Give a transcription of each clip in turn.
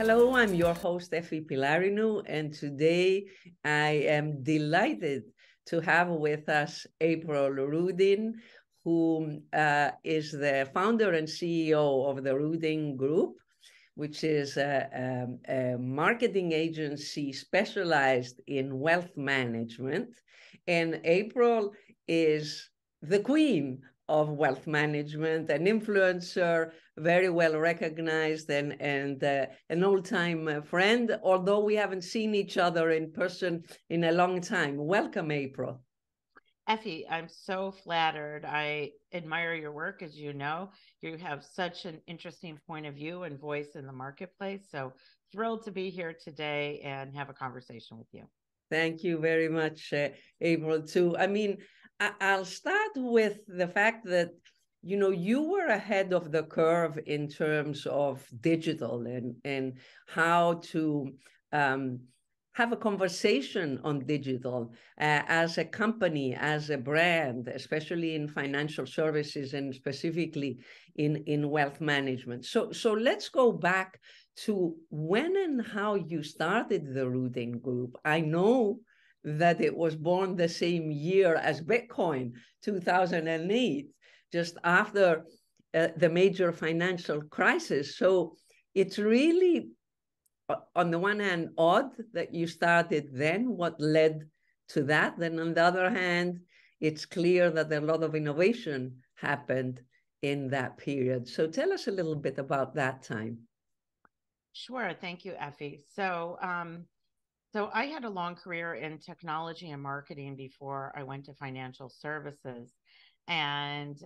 Hello, I'm your host, Effie Pilarinu, and today I am delighted to have with us April Rudin, who is the founder and CEO of the Rudin Group, which is a marketing agency specialized in wealth management. And April is the queen of wealth management, an influencer, very well recognized, and an old-time friend, although we haven't seen each other in person in a long time. Welcome, April. Effie, I'm so flattered. I admire your work. As you know, you have such an interesting point of view and voice in the marketplace. So thrilled to be here today and have a conversation with you. Thank you very much, April, too. I mean, I'll start with the fact that, you know, you were ahead of the curve in terms of digital and how to have a conversation on digital as a company, as a brand, especially in financial services and specifically in wealth management. So let's go back to when and how you started the Rudin Group. I know that it was born the same year as Bitcoin, 2008, just after the major financial crisis. So it's really, on the one hand, odd that you started then, what led to that. Then on the other hand, it's clear that a lot of innovation happened in that period. So tell us a little bit about that time. Sure. Thank you, Effie. So I had a long career in technology and marketing before I went to financial services. And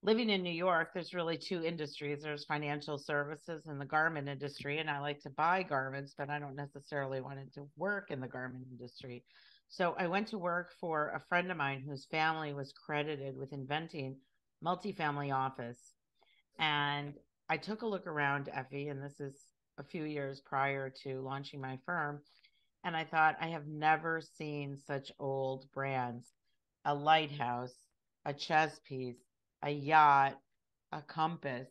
living in New York, there's really two industries. There's financial services and the garment industry. And I like to buy garments, but I don't necessarily want to work in the garment industry. So I went to work for a friend of mine whose family was credited with inventing multifamily office. And I took a look around, Effie, and this is a few years prior to launching my firm. And I thought, I have never seen such old brands: a lighthouse, a chess piece, a yacht, a compass,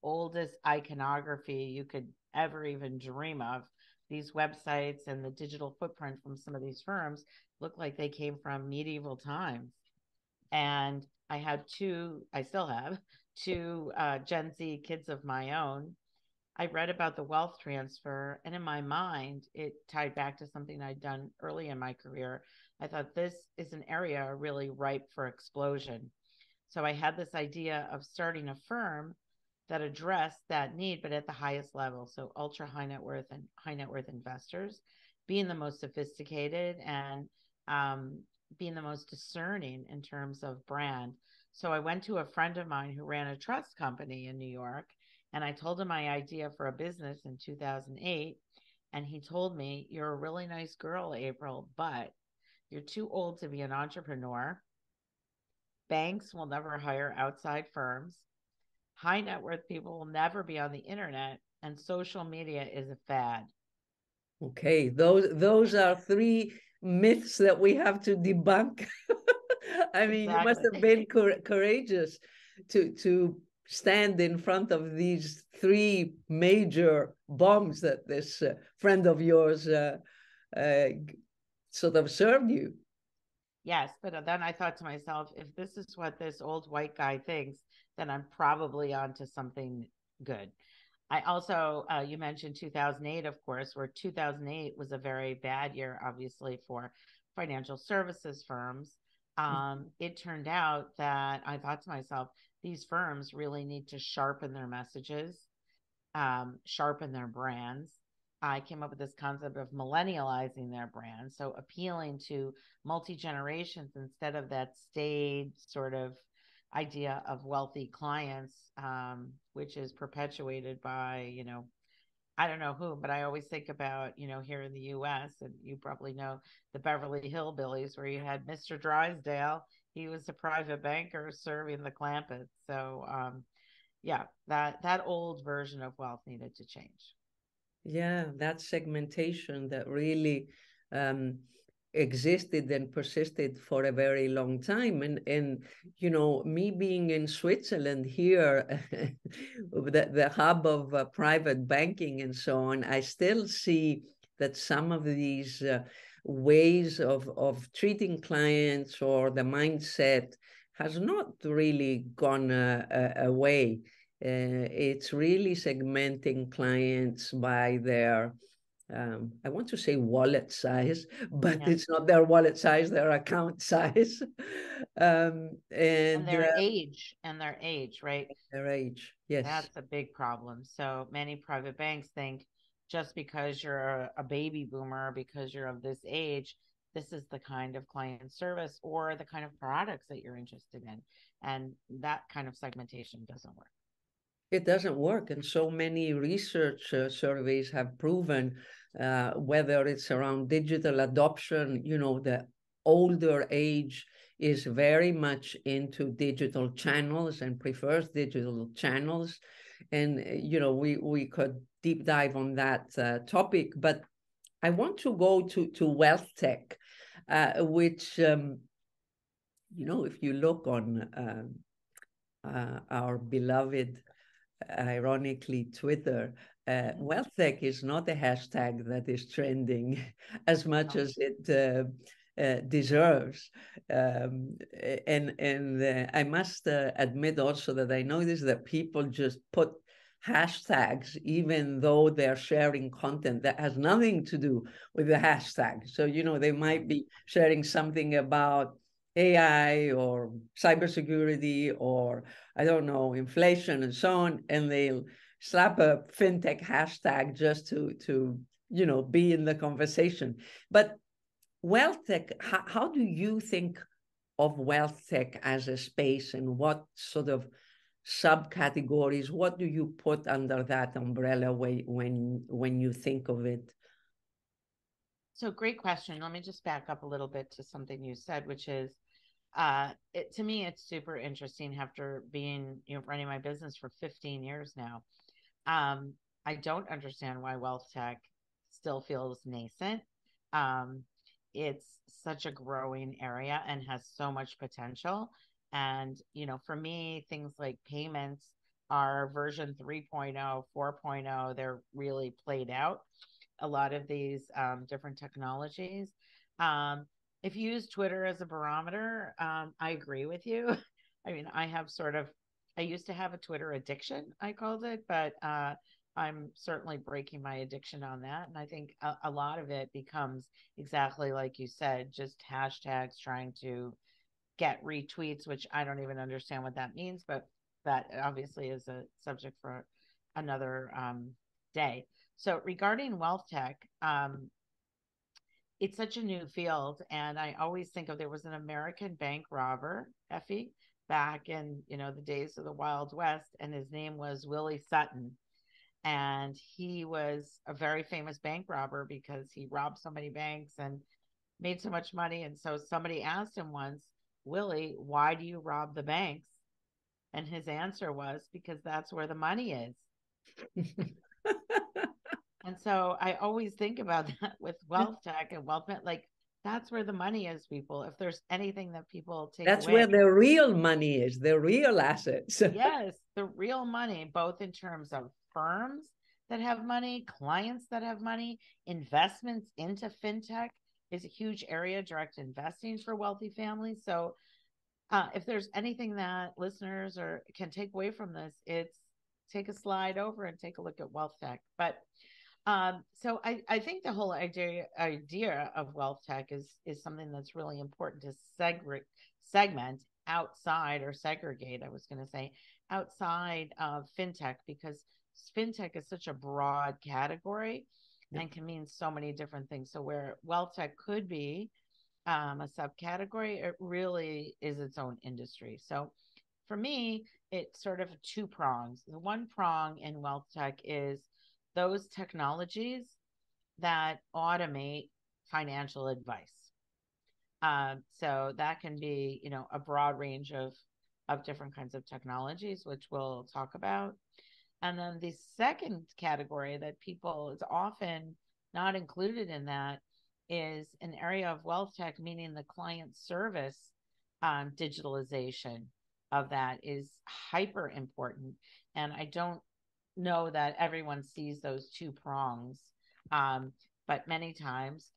oldest iconography you could ever even dream of. These websites and the digital footprint from some of these firms look like they came from medieval times. And I still have two Gen Z kids of my own. I read about the wealth transfer, and in my mind, it tied back to something I'd done early in my career. I thought this is an area really ripe for explosion. So I had this idea of starting a firm that addressed that need, but at the highest level. So ultra high net worth and high net worth investors, being the most sophisticated and being the most discerning in terms of brand. So I went to a friend of mine who ran a trust company in New York, and I told him my idea for a business in 2008. And he told me, "You're a really nice girl, April, but you're too old to be an entrepreneur. Banks will never hire outside firms. High net worth people will never be on the internet, and social media is a fad." Okay, those are three myths that we have to debunk. I mean, you must have been courageous to stand in front of these three major bombs that this friend of yours sort of served you. Yes, but then I thought to myself, if this is what this old white guy thinks, then I'm probably onto something good. I also, you mentioned 2008, of course, where 2008 was a very bad year, obviously, for financial services firms. It turned out that I thought to myself, these firms really need to sharpen their messages, sharpen their brands. I came up with this concept of millennializing their brand. So appealing to multi-generations instead of that staid sort of idea of wealthy clients, which is perpetuated by, I don't know who, but I always think about, here in the US, and you probably know the Beverly Hillbillies, where you had Mr. Drysdale. He was a private banker serving the Clampets. So, yeah, that old version of wealth needed to change. Yeah, that segmentation that really existed and persisted for a very long time. And you know, me being in Switzerland here, the hub of private banking and so on, I still see that some of these ways of treating clients or the mindset has not really gone away. It's really segmenting clients by their I want to say wallet size, but Yeah. it's not their wallet size, their account size, And their age, right? their age. Yes, That's a big problem. So many private banks think just because you're a baby boomer, because you're of this age, this is the kind of client service or the kind of products that you're interested in. And that kind of segmentation doesn't work. it doesn't work. And so many research surveys have proven whether it's around digital adoption, you know, the older age is very much into digital channels and prefers digital channels. And, you know, we could deep dive on that topic, but I want to go to wealth tech, which, you know, if you look on our beloved, ironically, Twitter, wealth tech is not a hashtag that is trending as much Oh, as it deserves. And I must admit also that I notice that people just put hashtags, even though they're sharing content that has nothing to do with the hashtag. So, you know, they might be sharing something about AI or cybersecurity or I don't know, inflation and so on, and they'll slap a fintech hashtag just to you know, be in the conversation. But wealth tech, how do you think of wealth tech as a space, and what sort of subcategories, what do you put under that umbrella when you think of it? so great question. Let me just back up a little bit to something you said, which is to me, it's super interesting after being, running my business for 15 years now. Um, I don't understand why wealth tech still feels nascent. Um, it's such a growing area and has so much potential. And, for me, things like payments are version 3.0, 4.0. They're really played out. A lot of these different technologies. Um, if you use Twitter as a barometer, I agree with you. I mean, I used to have a Twitter addiction, I called it, but I'm certainly breaking my addiction on that. And I think a lot of it becomes exactly like you said, just hashtags trying to get retweets, which I don't even understand what that means, but that obviously is a subject for another day. So regarding wealth tech, it's such a new field, and I always think of there was an American bank robber, Effie, back in the days of the Wild West, and his name was Willie Sutton, and he was a very famous bank robber because he robbed so many banks and made so much money. And so somebody asked him once, Willie, why do you rob the banks? And his answer was, because that's where the money is. And so I always think about that with wealth tech and wealth, like that's where the money is, people. If there's anything that people take That's away, where the real money is, the real assets. yes, the real money, both in terms of firms that have money, clients that have money, investments into fintech is a huge area, direct investing for wealthy families. So if there's anything that listeners can take away from this, it's take a slide over and take a look at wealth tech. But so I think the whole idea of wealth tech is something that's really important to segment outside or segregate. I was going to say outside of fintech, because fintech is such a broad category and can mean so many different things. So where wealth tech could be a subcategory, it really is its own industry. So for me, it's sort of two prongs. The one prong in wealth tech is those technologies that automate financial advice. So that can be, a broad range of different kinds of technologies, which we'll talk about. And then the second category that people is often not included in that is an area of wealth tech, meaning the client service digitalization of that is hyper important. And I don't know that everyone sees those two prongs. But many times,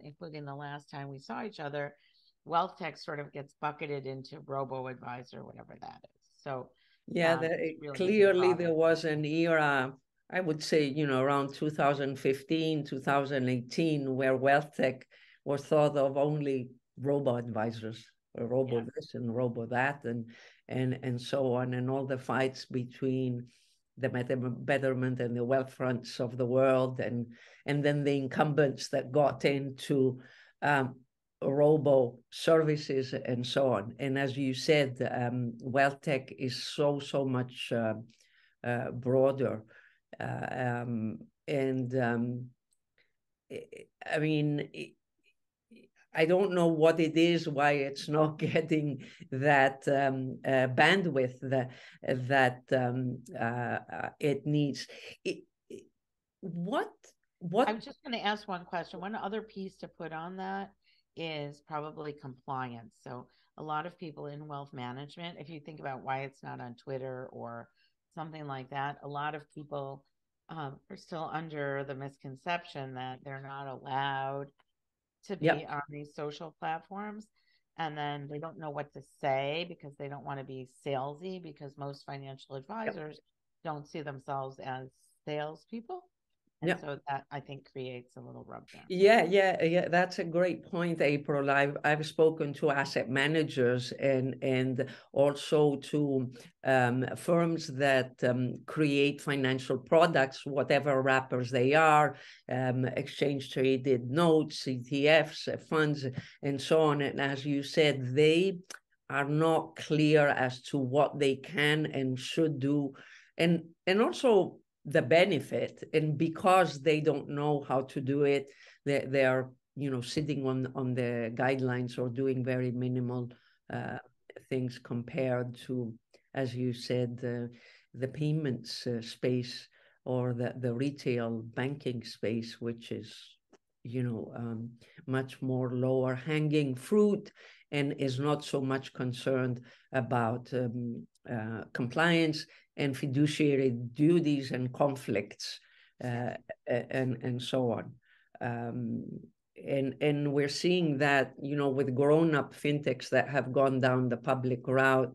including the last time we saw each other, wealth tech sort of gets bucketed into robo advisor, whatever that is. So Yeah, really clearly there was an era, I would say, around 2015, 2018, where wealth tech was thought of only robo advisors, or robo this and robo that, and so on, and all the fights between the Betterment and the wealth fronts of the world, and then the incumbents that got into robo services and so on. And as you said, wealth tech is so much broader. I mean, I don't know what it is, why it's not getting that bandwidth that it needs. What I'm just going to ask one question. One other piece to put on that is probably compliance. So a lot of people in wealth management, if you think about why it's not on Twitter or something like that, a lot of people are still under the misconception that they're not allowed to be on these social platforms. And then they don't know what to say because they don't want to be salesy, because most financial advisors don't see themselves as salespeople. And so that, I think, creates a little rubber. Yeah. That's a great point, April. I've spoken to asset managers and also to firms that create financial products, whatever wrappers they are, exchange traded notes, ETFs, funds, and so on. And as you said, they are not clear as to what they can and should do, and also the benefit. And because they don't know how to do it, they are sitting on the guidelines or doing very minimal things compared to, as you said, the payments space or the retail banking space, which is much more lower hanging fruit and is not so much concerned about compliance and fiduciary duties and conflicts and so on. And we're seeing that, with grown-up fintechs that have gone down the public route,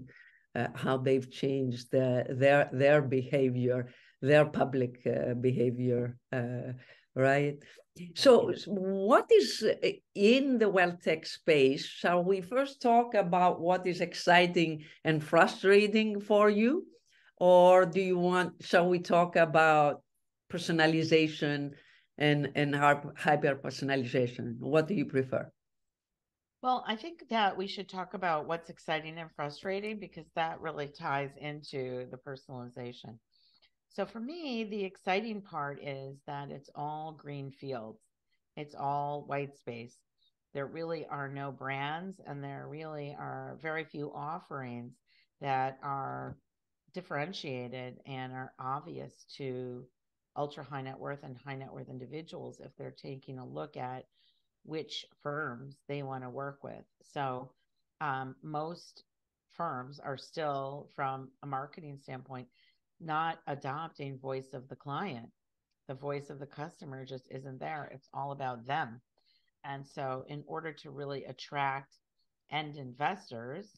how they've changed their behavior, their public behavior, right? So what is in the wealth tech space? Shall we first talk about what is exciting and frustrating for you? Or shall we talk about personalization and hyper personalization? What do you prefer? Well, I think that we should talk about what's exciting and frustrating, because that really ties into the personalization. So for me, the exciting part is that it's all green fields. It's all white space. There really are no brands, and there really are very few offerings that are differentiated and are obvious to ultra high net worth and high net worth individuals if they're taking a look at which firms they want to work with. So most firms are still, from a marketing standpoint, not adopting voice of the client. The voice of the customer just isn't there. It's all about them. And so in order to really attract end investors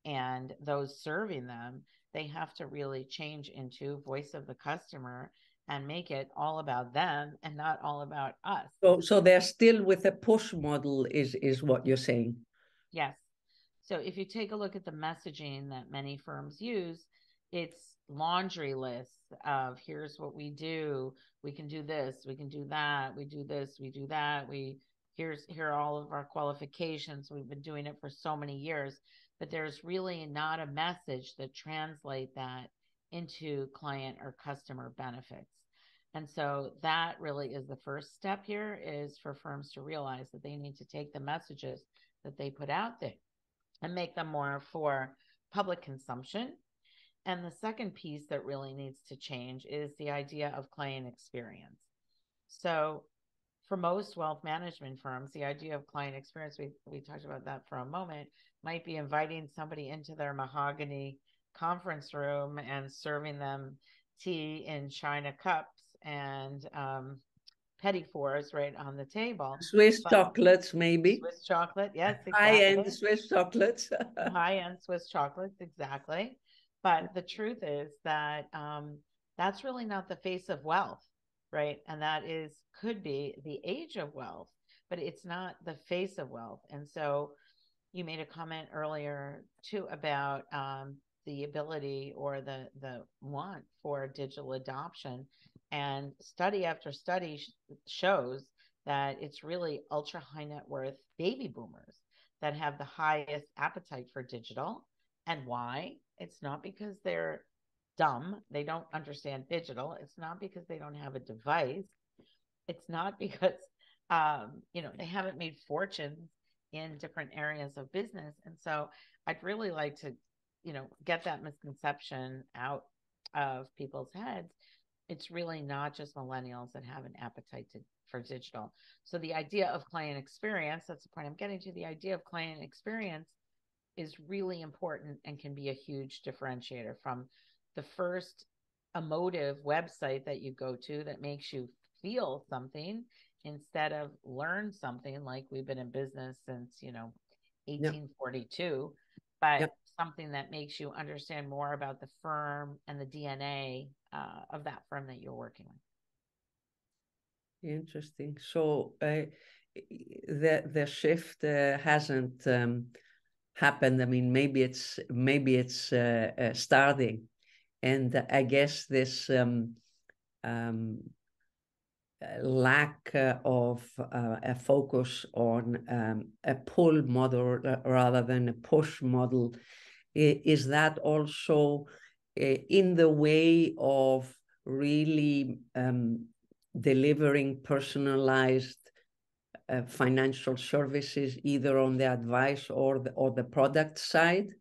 and those serving them, they have to really change into voice of the customer and make it all about them and not all about us. So they're still with a push model, is what you're saying? Yes. So if you take a look at the messaging that many firms use, it's laundry lists of, here's what we do. We can do this. We can do that. We do this. We do that. Here are all of our qualifications. We've been doing it for so many years, but there's really not a message that translate that into client or customer benefits. And so that really is the first step here, is for firms to realize that they need to take the messages that they put out there and make them more for public consumption. And the second piece that really needs to change is the idea of client experience. So for most wealth management firms, the idea of client experience, we talked about that for a moment, might be inviting somebody into their mahogany conference room and serving them tea in china cups and petit fours right on the table. Swiss But chocolates, maybe. Swiss chocolate, yes, High-end exactly. Swiss chocolates. High-end Swiss chocolates, exactly. But the truth is that that's really not the face of wealth, right? And that is could be the age of wealth, but it's not the face of wealth. And so you made a comment earlier too about the ability or the want for digital adoption, and study after study shows that it's really ultra high net worth baby boomers that have the highest appetite for digital. And why? It's not because they're dumb, they don't understand digital. It's not because they don't have a device. It's not because they haven't made fortunes in different areas of business. And so I'd really like to, get that misconception out of people's heads. It's really not just millennials that have an appetite for digital. So the idea of client experience, that's the point I'm getting to. The idea of client experience is really important and can be a huge differentiator from the first emotive website that you go to that makes you feel something instead of learn something, like we've been in business since 1842, but Yep. something that makes you understand more about the firm and the DNA of that firm that you're working with. Interesting. So the shift hasn't happened. I mean, maybe it's starting, and I guess this lack of a focus on a pull model rather than a push model, is that also in the way of really delivering personalized financial services, either on the advice or the product side?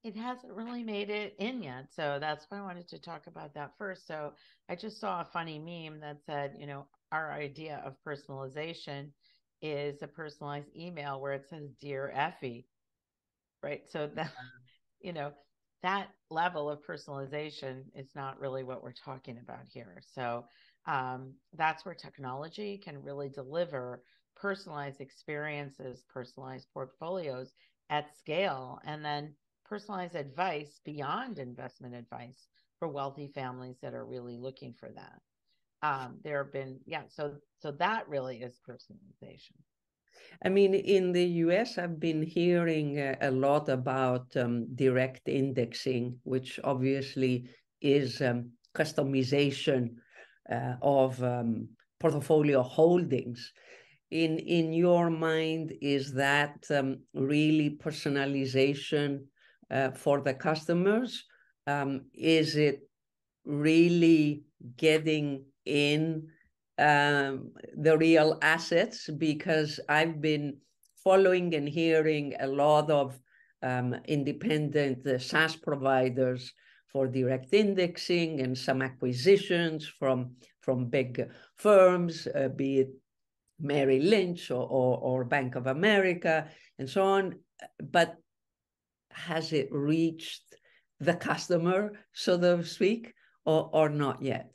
It hasn't really made it in yet. So that's why I wanted to talk about that first. So I just saw a funny meme that said, our idea of personalization is a personalized email where it says, Dear Effie, right? So that, you know, that level of personalization is not really what we're talking about here. So that's where technology can really deliver personalized experiences, personalized portfolios at scale, and then personalized advice beyond investment advice for wealthy families that are really looking for that. There have been, so that really is personalization. I mean, in the US, I've been hearing a lot about direct indexing, which obviously is customization of portfolio holdings. In your mind, is that really personalization for the customers? Is it really getting in the real assets? Because I've been following and hearing a lot of independent SaaS providers for direct indexing and some acquisitions from big firms, be it Merrill Lynch or Bank of America and so on. But has it reached the customer, so to speak, or not yet?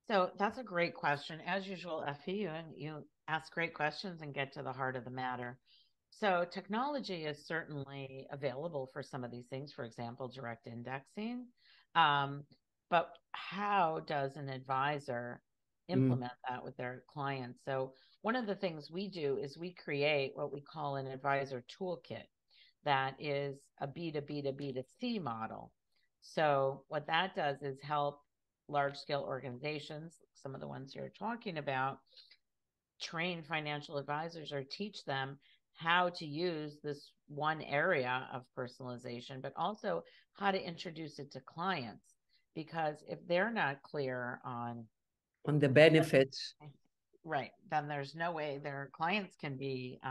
So that's a great question. As usual, Effie, you ask great questions and get to the heart of the matter. So technology is certainly available for some of these things, for example, direct indexing. But how does an advisor implement that with their clients? So one of the things we do is we create what we call an advisor toolkit that is a B2B to B2C model. So what that does is help large scale organizations, some of the ones you're talking about, train financial advisors or teach them how to use this one area of personalization, but also how to introduce it to clients. Because if they're not clear on the benefits, right, then there's no way their clients can be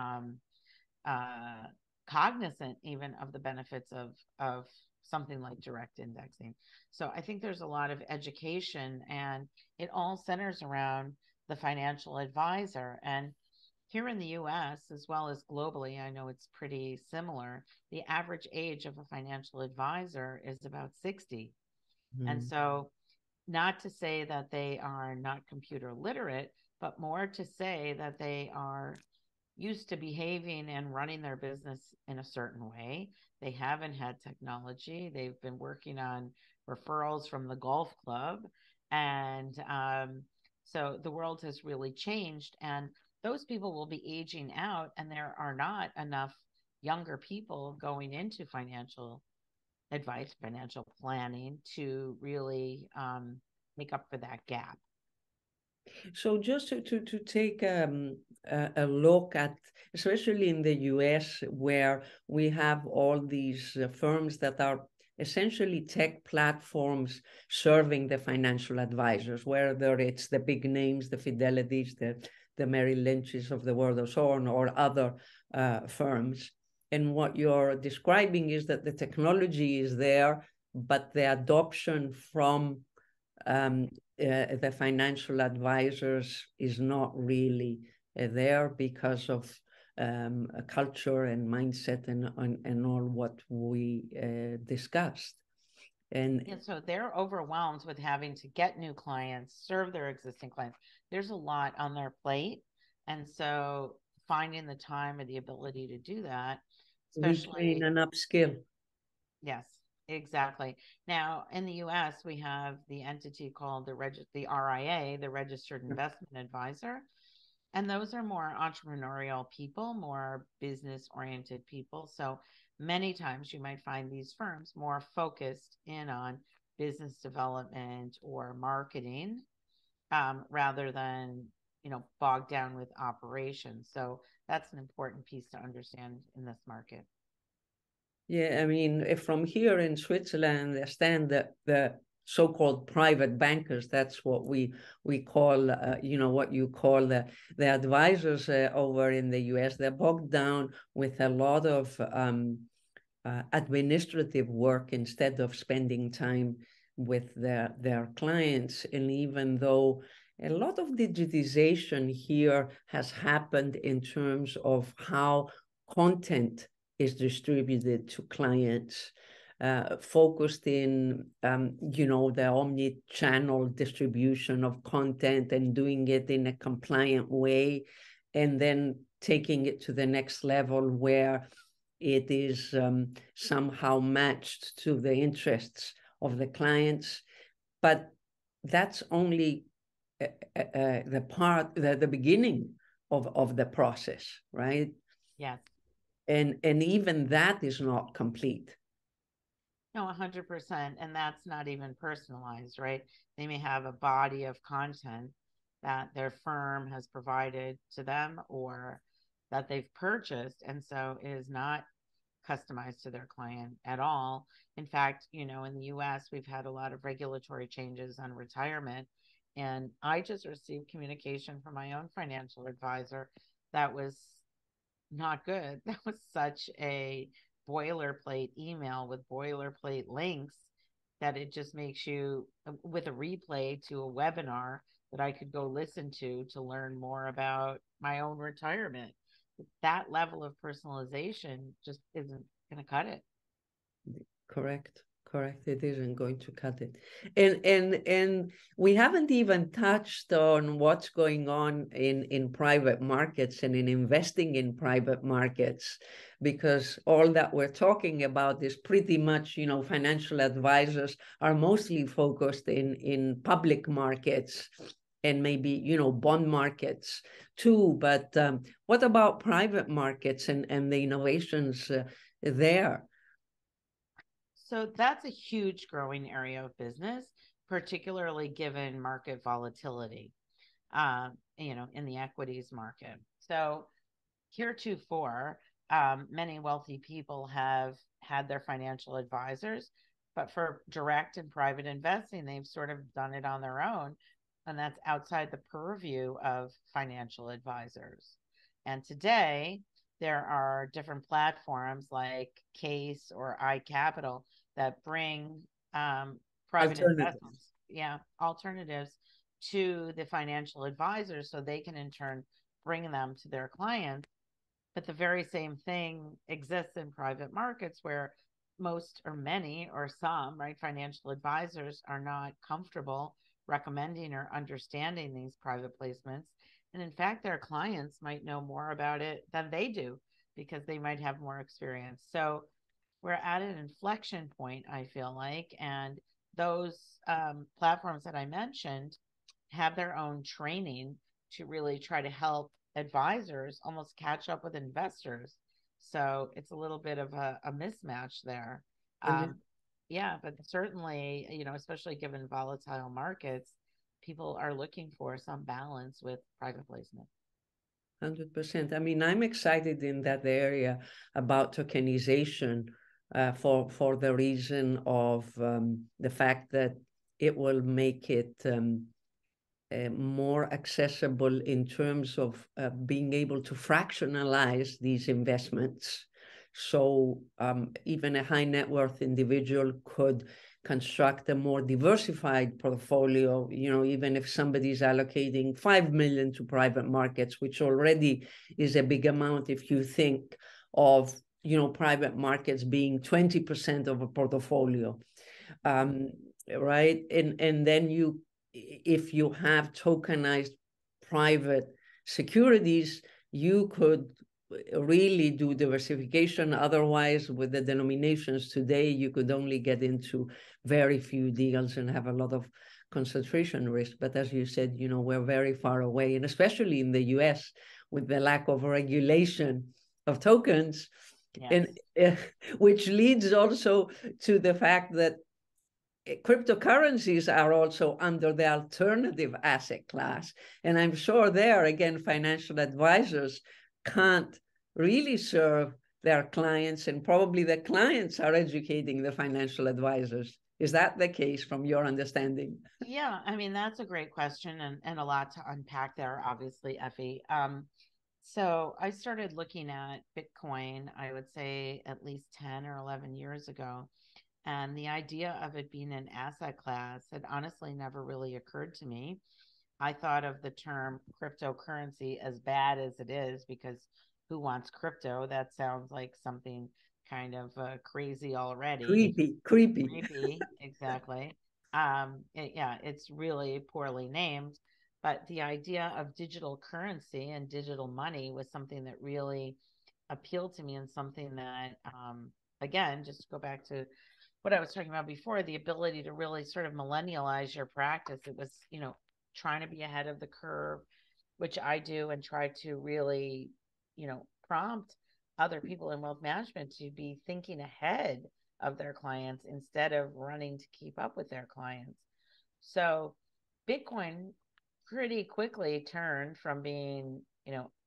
cognizant even of the benefits of something like direct indexing. So I think there's a lot of education, and it all centers around the financial advisor. And here in the US, as well as globally, I know it's pretty similar. The average age of a financial advisor is about 60. And so, not to say that they are not computer literate, but more to say that they are used to behaving and running their business in a certain way. They haven't had technology. They've been working on referrals from the golf club. And so the world has really changed. And those people will be aging out, and there are not enough younger people going into financial advice, financial planning to really make up for that gap. So just to take a look at, especially in the US, where we have all these firms that are essentially tech platforms serving the financial advisors, whether it's the big names, the Fidelities, the Merrill Lynches of the world, or so on, or other firms. And what you're describing is that the technology is there, but the adoption from the financial advisors is not really there because of culture and mindset and all what we discussed. And so they're overwhelmed with having to get new clients, serve their existing clients. There's a lot on their plate. And so finding the time and the ability to do that, especially retrain and upskill. Yes, exactly. Now, in the US, we have the entity called the RIA, the Registered Investment Advisor. And those are more entrepreneurial people, more business oriented people. So many times you might find these firms more focused in on business development or marketing rather than, bogged down with operations. So that's an important piece to understand in this market. Yeah, I mean, from here in Switzerland, I understand that the so-called private bankers, that's what we call, what you call the advisors over in the US, they're bogged down with a lot of administrative work instead of spending time with their clients. And even though a lot of digitization here has happened in terms of how content is distributed to clients, focused in, the omni-channel distribution of content and doing it in a compliant way, and then taking it to the next level where it is somehow matched to the interests of the clients. But that's only the beginning of the process, right? Yes. And even that is not complete. No, 100%. And that's not even personalized, right? They may have a body of content that their firm has provided to them or that they've purchased. And so it is not customized to their client at all. In fact, in the US, we've had a lot of regulatory changes on retirement. And I just received communication from my own financial advisor that was not good. That was such a boilerplate email with boilerplate links that it just makes you, with a replay to a webinar that I could go listen to learn more about my own retirement. That level of personalization just isn't going to cut it. Correct. It isn't going to cut it. And we haven't even touched on what's going on in private markets and in investing in private markets, because all that we're talking about is pretty much, financial advisors are mostly focused in public markets and maybe, bond markets too. But what about private markets and the innovations there? So that's a huge growing area of business, particularly given market volatility, in the equities market. So heretofore, many wealthy people have had their financial advisors, but for direct and private investing, they've sort of done it on their own. And that's outside the purview of financial advisors. And today, there are different platforms like Case or iCapital that bring private investments, alternatives to the financial advisors so they can in turn bring them to their clients. But the very same thing exists in private markets where most or many or some, right, financial advisors are not comfortable recommending or understanding these private placements. And in fact, their clients might know more about it than they do because they might have more experience. So we're at an inflection point, I feel like, and those platforms that I mentioned have their own training to really try to help advisors almost catch up with investors. So it's a little bit of a mismatch there. Yeah, but certainly, especially given volatile markets, people are looking for some balance with private placement. 100%. I mean, I'm excited in that area about tokenization for the reason of the fact that it will make it more accessible in terms of being able to fractionalize these investments. So even a high net worth individual could construct a more diversified portfolio, even if somebody's allocating 5 million to private markets, which already is a big amount if you think of, private markets being 20% of a portfolio, right? And then if you have tokenized private securities, you could really do diversification. Otherwise, with the denominations today, you could only get into very few deals and have a lot of concentration risk. But as you said, we're very far away, and especially in the US with the lack of regulation of tokens, yes. And which leads also to the fact that cryptocurrencies are also under the alternative asset class. And I'm sure there, again, financial advisors can't really serve their clients, and probably the clients are educating the financial advisors. Is that the case from your understanding? Yeah, I mean, that's a great question and a lot to unpack there, obviously, Effie. So I started looking at Bitcoin, I would say at least 10 or 11 years ago. And the idea of it being an asset class had honestly never really occurred to me. I thought of the term cryptocurrency, as bad as it is, because who wants crypto? That sounds like something kind of crazy already. Creepy, exactly. It's really poorly named. But the idea of digital currency and digital money was something that really appealed to me, and something that, again, just to go back to what I was talking about before, the ability to really sort of millennialize your practice. It was, trying to be ahead of the curve, which I do, and try to really, prompt other people in wealth management to be thinking ahead of their clients instead of running to keep up with their clients. So Bitcoin pretty quickly turned from being,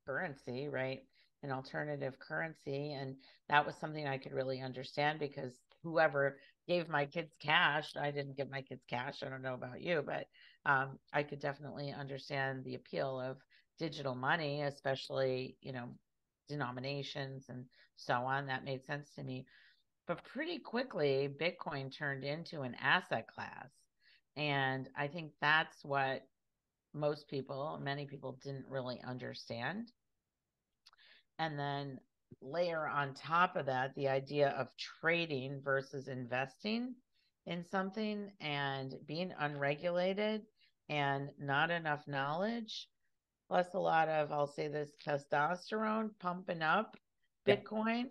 currency, right? An alternative currency. And that was something I could really understand, because whoever gave my kids cash, I didn't give my kids cash. I don't know about you, but I could definitely understand the appeal of digital money, especially, denominations and so on. That made sense to me. But pretty quickly, Bitcoin turned into an asset class. And I think that's what many people didn't really understand. And then layer on top of that the idea of trading versus investing in something, and being unregulated and not enough knowledge, plus a lot of, I'll say this, testosterone pumping up Bitcoin.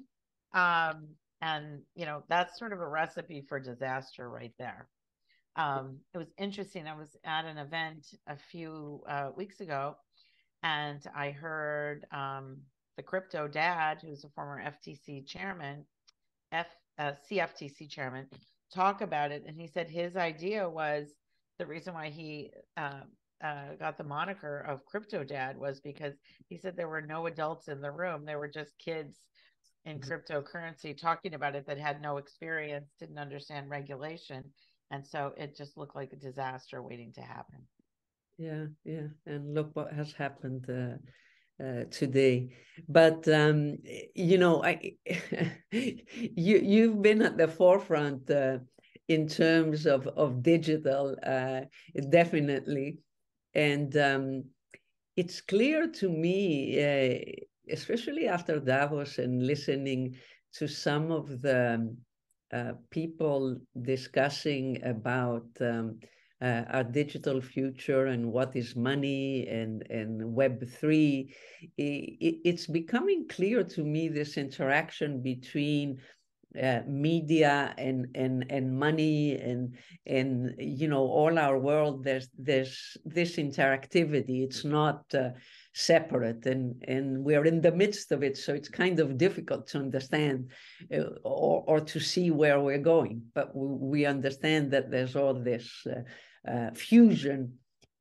And, that's sort of a recipe for disaster right there. It was interesting. I was at an event a few weeks ago, and I heard the crypto dad, who's a former FTC chairman, CFTC chairman, talk about it. And he said his idea was, the reason why he got the moniker of crypto dad was because he said there were no adults in the room. There were just kids in cryptocurrency talking about it that had no experience, didn't understand regulation. And so it just looked like a disaster waiting to happen. Yeah. And look what has happened today. But you've been at the forefront in terms of digital, definitely. And it's clear to me, especially after Davos and listening to some of the people discussing about our digital future and what is money and Web3, it's becoming clear to me this interaction between media and money and you know, all our world. There's this interactivity. It's not separate, and we're in the midst of it, so it's kind of difficult to understand or to see where we're going, but we understand that there's all this fusion,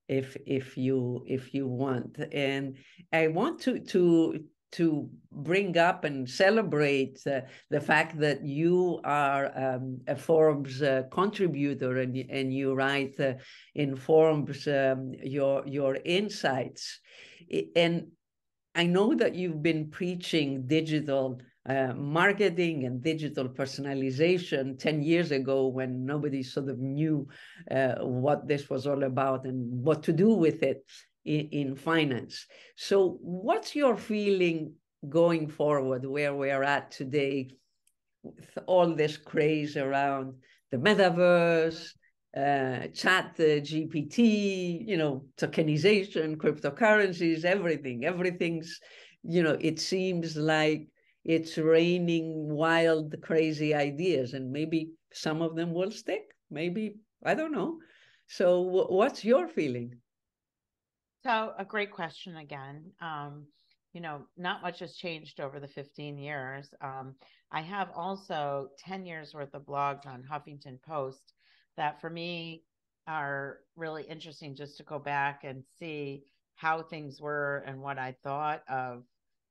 if you want. And I want to bring up and celebrate the fact that you are a Forbes contributor, and you write in Forbes your insights. And I know that you've been preaching digital marketing and digital personalization 10 years ago, when nobody sort of knew what this was all about and what to do with it in finance. So what's your feeling going forward, where we're at today, with all this craze around the metaverse, chat GPT, you know, tokenization, cryptocurrencies, everything's, you know, it seems like it's raining wild, crazy ideas, and maybe some of them will stick, maybe, I don't know. So what's your feeling? So a great question again. You know, not much has changed over the 15 years. I have also 10 years worth of blogs on Huffington Post that for me are really interesting, just to go back and see how things were and what I thought of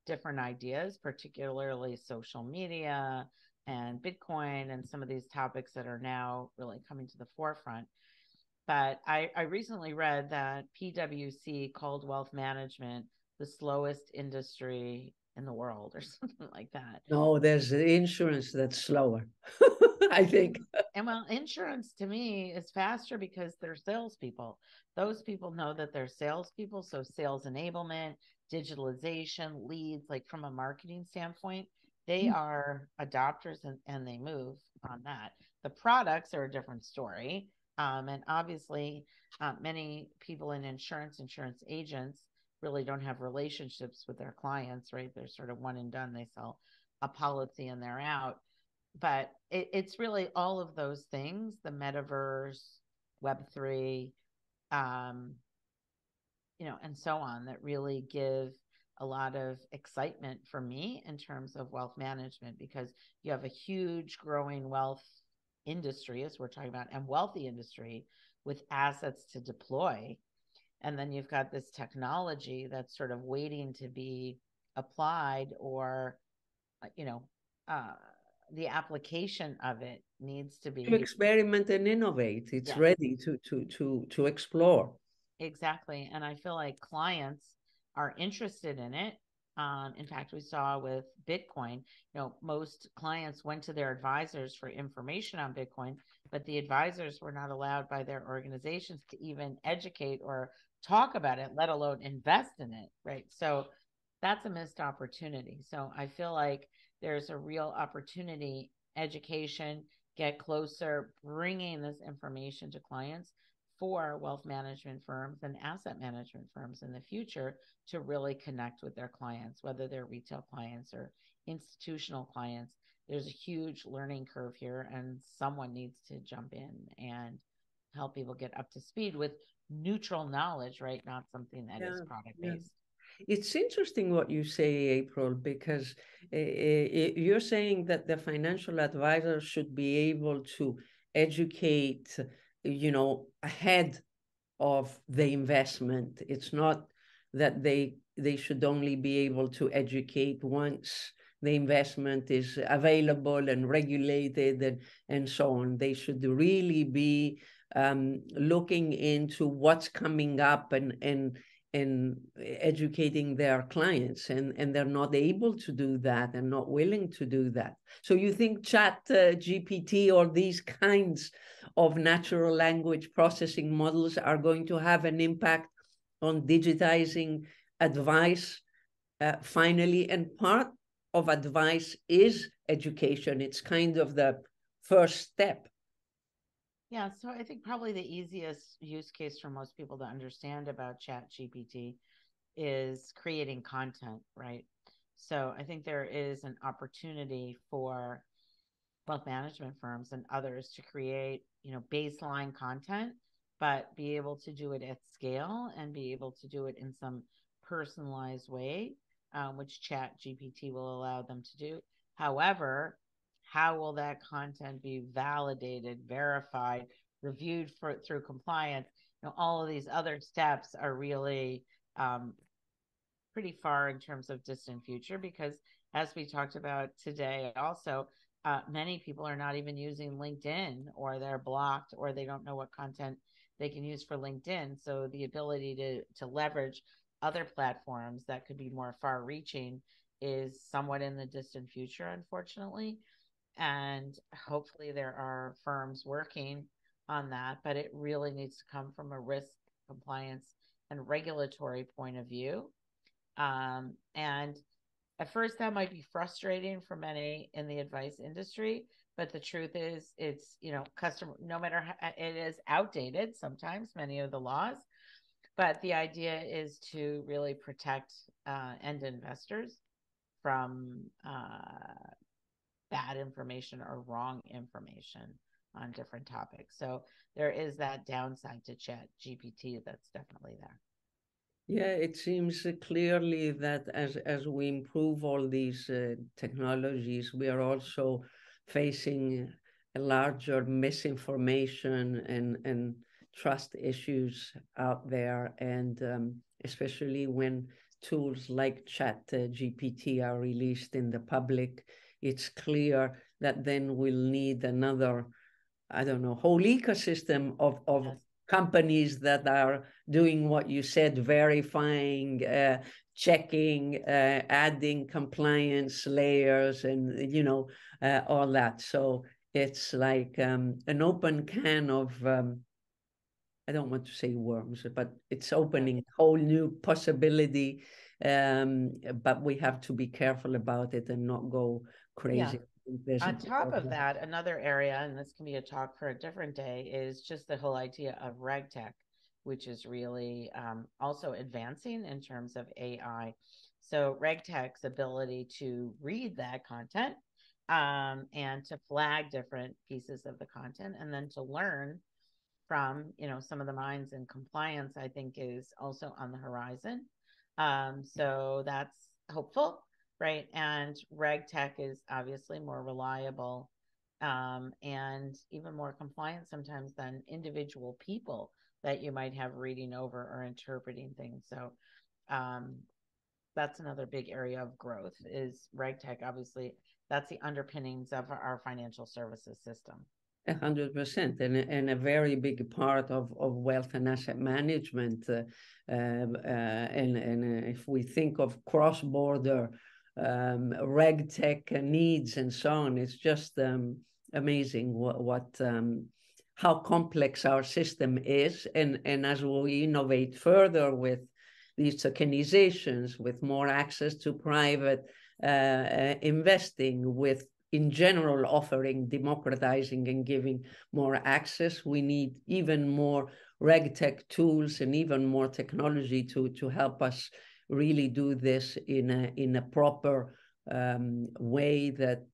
different ideas, particularly social media and Bitcoin and some of these topics that are now really coming to the forefront. But I recently read that PwC called wealth management the slowest industry in the world, or something like that. No, there's the insurance that's slower, I think. And well, insurance to me is faster because they're salespeople. Those people know that they're salespeople. So sales enablement, digitalization, leads, like from a marketing standpoint, they are adopters, and they move on that. The products are a different story. And obviously, many people in insurance agents really don't have relationships with their clients, right? They're sort of one and done. They sell a policy and they're out. But it's really all of those things, the metaverse, Web3, you know, and so on, that really give a lot of excitement for me in terms of wealth management, because you have a huge growing wealth industry, as we're talking about, and wealthy industry with assets to deploy. And then you've got this technology that's sort of waiting to be applied, or, you know, the application of it needs to be to experiment and innovate. It's yes, ready to explore. exactly. And I feel like clients are interested in it. In fact, we saw with Bitcoin, you know, most clients went to their advisors for information on Bitcoin, but the advisors were not allowed by their organizations to even educate or talk about it, let alone invest in it, right? So that's a missed opportunity. So I feel like there's a real opportunity, education, get closer, bringing this information to clients for wealth management firms and asset management firms in the future to really connect with their clients, whether they're retail clients or institutional clients. There's a huge learning curve here, and someone needs to jump in and help people get up to speed with neutral knowledge, right? Not something that is product based. It's interesting what you say, April, because you're saying that the financial advisor should be able to educate, you know, ahead of the investment. It's not that they should only be able to educate once the investment is available and regulated and so on. They should really be looking into what's coming up and educating their clients, and they're not able to do that and not willing to do that. So you think chat GPT or these kinds of natural language processing models are going to have an impact on digitizing advice finally, and part of advice is education. It's kind of the first step. Yeah, so I think probably the easiest use case for most people to understand about Chat GPT is creating content, right? So I think there is an opportunity for wealth management firms and others to create, baseline content, but be able to do it at scale and be able to do it in some personalized way, which Chat GPT will allow them to do. However, how will that content be validated, verified, reviewed through compliance? All of these other steps are really pretty far in terms of distant future, because as we talked about today also, many people are not even using LinkedIn, or they're blocked, or they don't know what content they can use for LinkedIn. So the ability to leverage other platforms that could be more far reaching is somewhat in the distant future, unfortunately. And hopefully there are firms working on that, but it really needs to come from a risk, compliance, and regulatory point of view. And at first that might be frustrating for many in the advice industry, but the truth is it's, customer, no matter how it is outdated, sometimes many of the laws, but the idea is to really protect end investors from bad information or wrong information on different topics. So there is that downside to Chat GPT that's definitely there. Yeah, it seems clearly that as we improve all these technologies, we are also facing a larger misinformation and trust issues out there. And especially when tools like Chat GPT are released in the public, it's clear that then we'll need another, I don't know, whole ecosystem of Yes. companies that are doing what you said, verifying, checking, adding compliance layers, and all that. So it's like an open can of I don't want to say worms, but it's opening a whole new possibility. But we have to be careful about it and not go crazy. Yeah. On top of that, another area, and this can be a talk for a different day, is just the whole idea of RegTech, which is really also advancing in terms of AI. So RegTech's ability to read that content and to flag different pieces of the content, and then to learn from some of the minds in compliance, I think is also on the horizon. So that's hopeful, right? And RegTech is obviously more reliable and even more compliant sometimes than individual people that you might have reading over or interpreting things. So that's another big area of growth is RegTech. Obviously, that's the underpinnings of our financial services system. 100%, and a very big part of wealth and asset management. And if we think of cross-border RegTech needs and so on, it's just amazing what how complex our system is. And as we innovate further with these tokenizations, with more access to private investing, with in general offering, democratizing and giving more access, we need even more RegTech tools and even more technology to help us really do this in a proper way that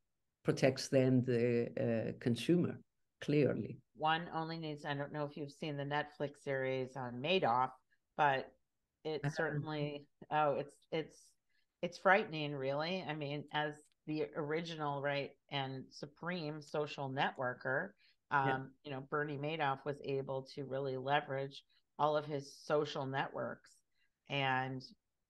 protects then the consumer, clearly. One only needs, I don't know if you've seen the Netflix series on Madoff, but it certainly, it's frightening, really. I mean, as the original, right, and supreme social networker, Bernie Madoff was able to really leverage all of his social networks. And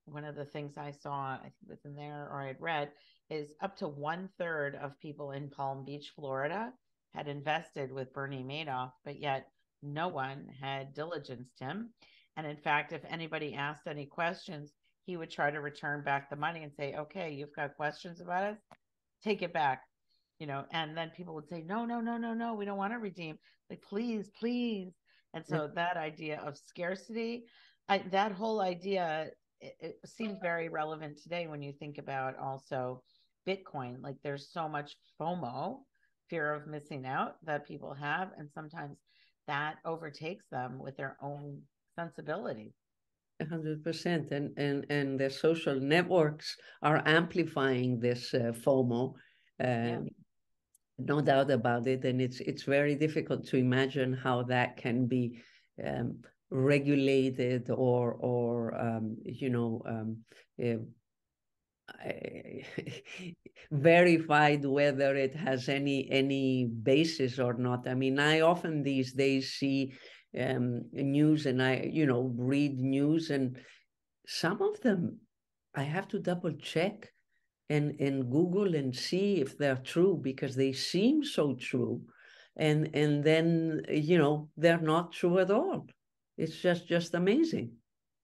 one of the things I saw, I think it was in there or I had read, is up to 1/3 of people in Palm Beach, Florida, had invested with Bernie Madoff, but yet no one had diligenced him. And in fact, if anybody asked any questions, he would try to return back the money and say, okay, you've got questions about us, take it back, and then people would say, no, we don't want to redeem. Like, please. And so that idea of scarcity, that whole idea, it seems very relevant today when you think about also Bitcoin. Like there's so much FOMO, fear of missing out, that people have, and sometimes that overtakes them with their own sensibilities. 100%. And the social networks are amplifying this FOMO. Yeah. No doubt about it. And it's very difficult to imagine how that can be regulated or uh, verified whether it has any basis or not. I mean, I often these days see news, and I read news, and some of them I have to double check and Google and see if they're true, because they seem so true, and then they're not true at all. It's just amazing.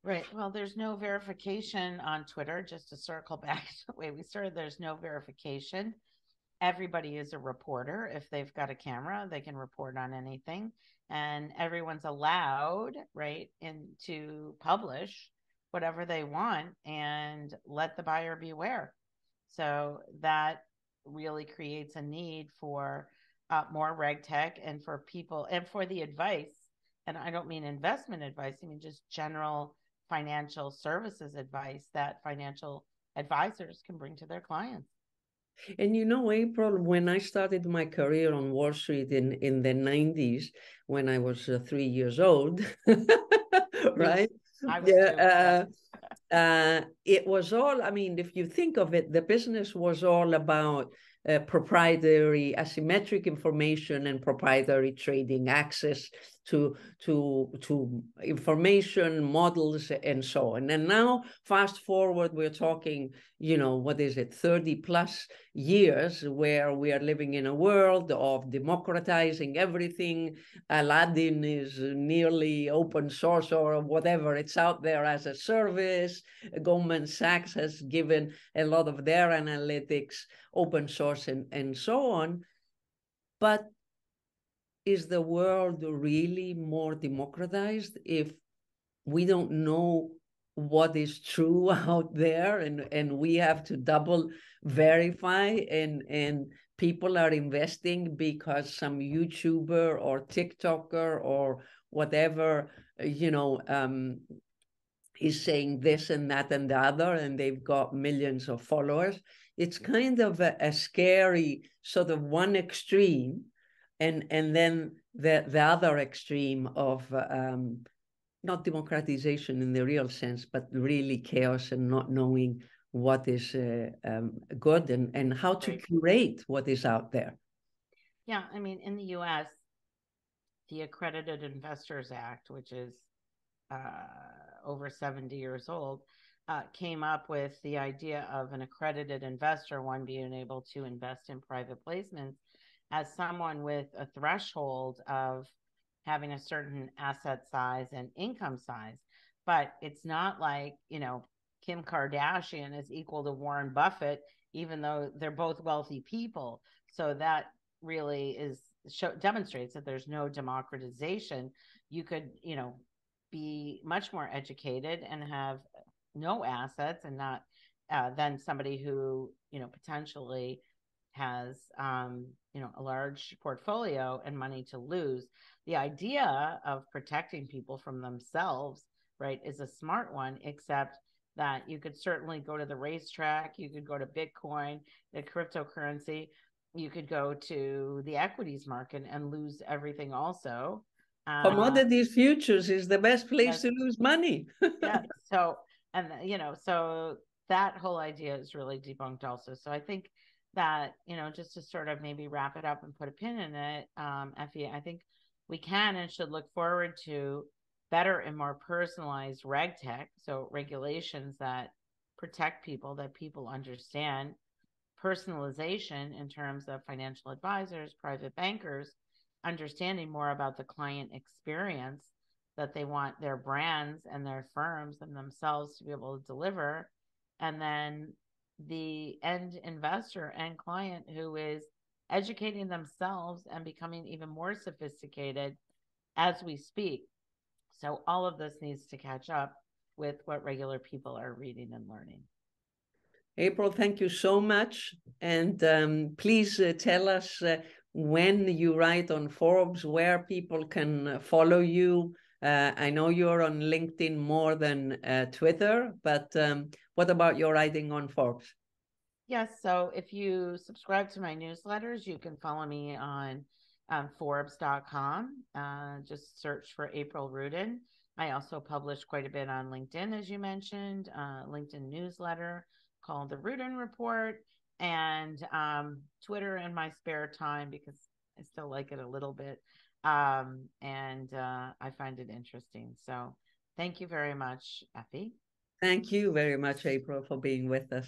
Right. Well, there's no verification on Twitter, just to circle back to the way we started. There's no verification. Everybody is a reporter. If they've got a camera, they can report on anything. And everyone's allowed, right, to publish whatever they want and let the buyer beware. So that really creates a need for more reg tech, and for people, and for the advice. And I don't mean investment advice, I mean just general financial services advice that financial advisors can bring to their clients. And April, when I started my career on Wall Street in the 90s, when I was 3 years old, right? I was too. Yeah, it was all, I mean, if you think of it, the business was all about proprietary asymmetric information and proprietary trading, access to information models and so on. And now fast forward, we're talking, what is it, 30 plus years, where we are living in a world of democratizing everything. Aladdin is nearly open source, or whatever, it's out there as a service. Goldman Sachs has given a lot of their analytics open source and so on. But is the world really more democratized if we don't know what is true out there, and we have to double verify, and people are investing because some YouTuber or TikToker or whatever, is saying this and that and the other, and they've got millions of followers. It's kind of a scary sort of one extreme, and then the other extreme of not democratization in the real sense, but really chaos and not knowing what is good, and how to curate what is out there. Yeah, I mean, in the U.S., the Accredited Investors Act, which is over 70 years old, came up with the idea of an accredited investor, one being able to invest in private placements, as someone with a threshold of having a certain asset size and income size. But it's not like, Kim Kardashian is equal to Warren Buffett, even though they're both wealthy people. So that really demonstrates that there's no democratization. You could, be much more educated and have no assets, and not than somebody who potentially has a large portfolio and money to lose. The idea of protecting people from themselves, right, is a smart one, except that you could certainly go to the racetrack, you could go to Bitcoin, the cryptocurrency, you could go to the equities market and lose everything also. Commodities futures is the best place to lose money. Yeah. So, and so that whole idea is really debunked also. So I think that, just to sort of maybe wrap it up and put a pin in it, Effie, I think we can and should look forward to better and more personalized reg tech. So regulations that protect people, that people understand, personalization in terms of financial advisors, private bankers, understanding more about the client experience that they want their brands and their firms and themselves to be able to deliver. And then the end investor and client who is educating themselves and becoming even more sophisticated as we speak. So all of this needs to catch up with what regular people are reading and learning. April, thank you so much. And please tell us when you write on Forbes, where people can follow you. I know you're on LinkedIn more than Twitter, but what about your writing on Forbes? Yes, so if you subscribe to my newsletters, you can follow me on Forbes.com. Just search for April Rudin. I also publish quite a bit on LinkedIn, as you mentioned, LinkedIn newsletter called the Rudin Report, and Twitter in my spare time because I still like it a little bit. And I find it interesting. So thank you very much, Effie. Thank you very much, April, for being with us.